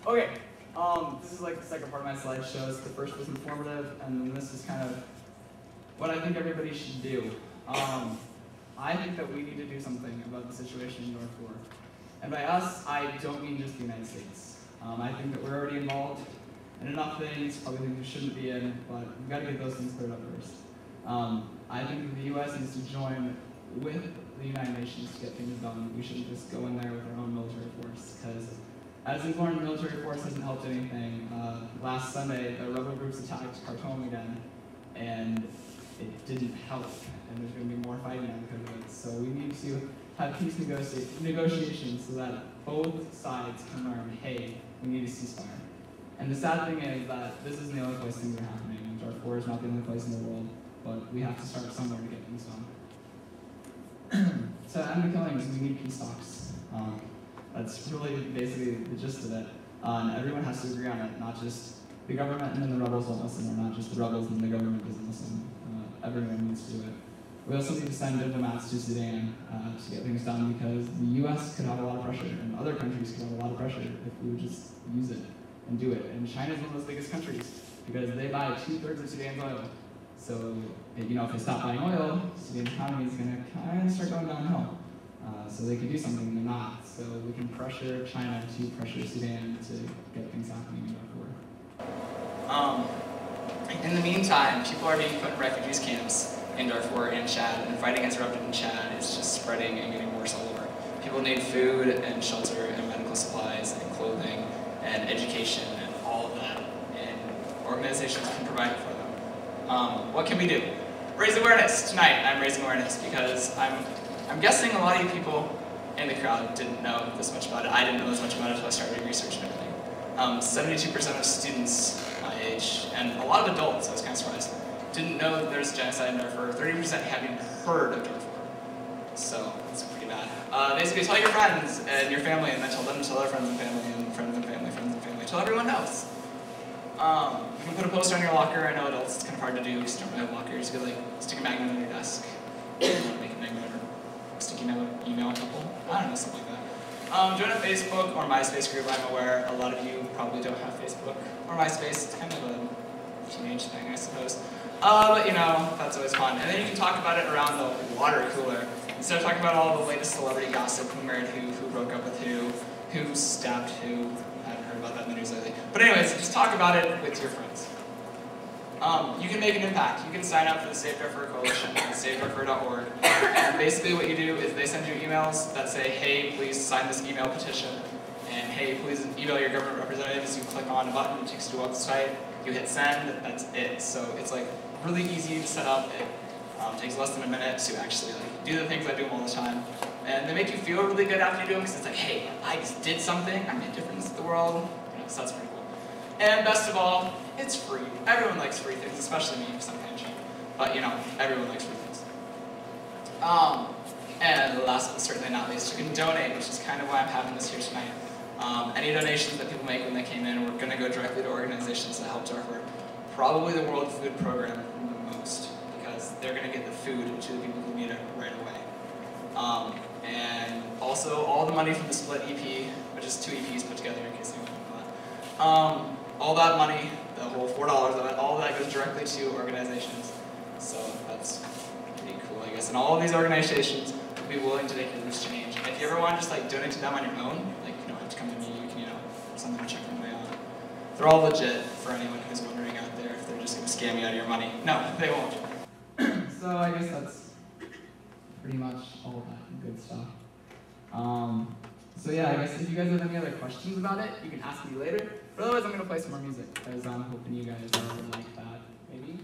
Okay, this is like the second part of my slideshows. The first was informative, and then this is kind of what I think everybody should do. I think that we need to do something about the situation in Darfur. And by us, I don't mean just the United States. I think that we're already involved in enough things, probably things we shouldn't be in, but we've got to get those things cleared up first. I think that the US needs to join with the United Nations to get things done. We shouldn't just go in there with our own military force, because as important military force hasn't helped anything. Last Sunday, the rebel groups attacked Khartoum again, and it didn't help, and there's going to be more fighting now because of it. So we need to have peace negotiations so that both sides can learn, hey, we need a ceasefire. And the sad thing is that this isn't the only place things are happening, and Darfur is not the only place in the world, but we have to start somewhere to get things done. So to end the killings, we need peace talks. That's really basically the gist of it. And everyone has to agree on it, not just the government and then the rebels don't listen, or not just the rebels and the government doesn't listen. Everyone needs to do it. We also need to send diplomats to Sudan to get things done, because the US could have a lot of pressure, and other countries could have a lot of pressure if we would just use it and do it. And China is one of those biggest countries, because they buy 2/3 of Sudan's oil. So, if they stop buying oil, Sudan's economy is going to kind of start going downhill. So they can do something, and they're not. So we can pressure China to pressure Sudan to get things happening in Darfur. In the meantime, people are being put in refugee camps in Darfur and Chad, and fighting has erupted in Chad. It's just spreading and getting worse all over. People need food and shelter and medical supplies and clothing and education and all of that, and organizations can provide it for them. What can we do? Raise awareness. Tonight, I'm raising awareness because I'm guessing a lot of you people in the crowd didn't know this much about it. I didn't know this much about it until I started doing research and everything. 72% of students my age, and a lot of adults, I was kind of surprised, didn't know that there's genocide in Darfur. 30% haven't heard of Darfur. So, it's pretty bad. Basically, tell your friends and your family, and then tell them to tell their friends and family, and friends and family, friends and family, till everyone knows. You can put a poster on your locker. I know adults, it's kind of hard to do, because you don't really have lockers. You could stick a magnet on your desk, make a magnet, or sticky note, email a couple. I don't know, something like that. Join a Facebook or MySpace group. I'm aware a lot of you probably don't have Facebook or MySpace. It's kind of a teenage thing, I suppose. But that's always fun. And then you can talk about it around the water cooler. Instead of talking about all the latest celebrity gossip, who married who broke up with who stabbed who. I haven't heard about that in the news lately. But anyways, just talk about it with your friends. You can make an impact. You can sign up for the Save Darfur Coalition at savedarfur.org. And basically what you do is they send you emails that say, hey, please sign this email petition. And hey, please email your government representatives. You click on a button, it takes you to a website. You hit send, that's it. So it's really easy to set up. It takes less than a minute to actually do the things I do all the time. And they make you feel really good after you do them, because it's hey, I just did something. I made a difference in the world. So that's pretty cool. And best of all, it's free. Everyone likes free things, especially me, because I'm tangent. But everyone likes free things. And last but certainly not least, you can donate, which is kind of why I'm having this here tonight. Any donations that people make when they came in, we're going to go directly to organizations that help Darfur. Probably the World Food Program the most, because they're going to get the food to the people who need it right away. And also all the money from the split EP, which is 2 EPs put together in case anyone didn't know that. All that money, the whole $4 of it, all of that goes directly to organizations. So that's pretty cool, I guess. And all of these organizations will be willing to make this change. And if you ever want to just donate to them on your own, you don't have to come to me, you can, something to check them out. They're all legit for anyone who's wondering out there if they're just going to scam you out of your money. No, they won't. So I guess that's pretty much all that good stuff. So yeah, I guess if you guys have any other questions about it, you can ask me later. But otherwise, I'm going to play some more music, because I'm hoping you guys will like that, maybe.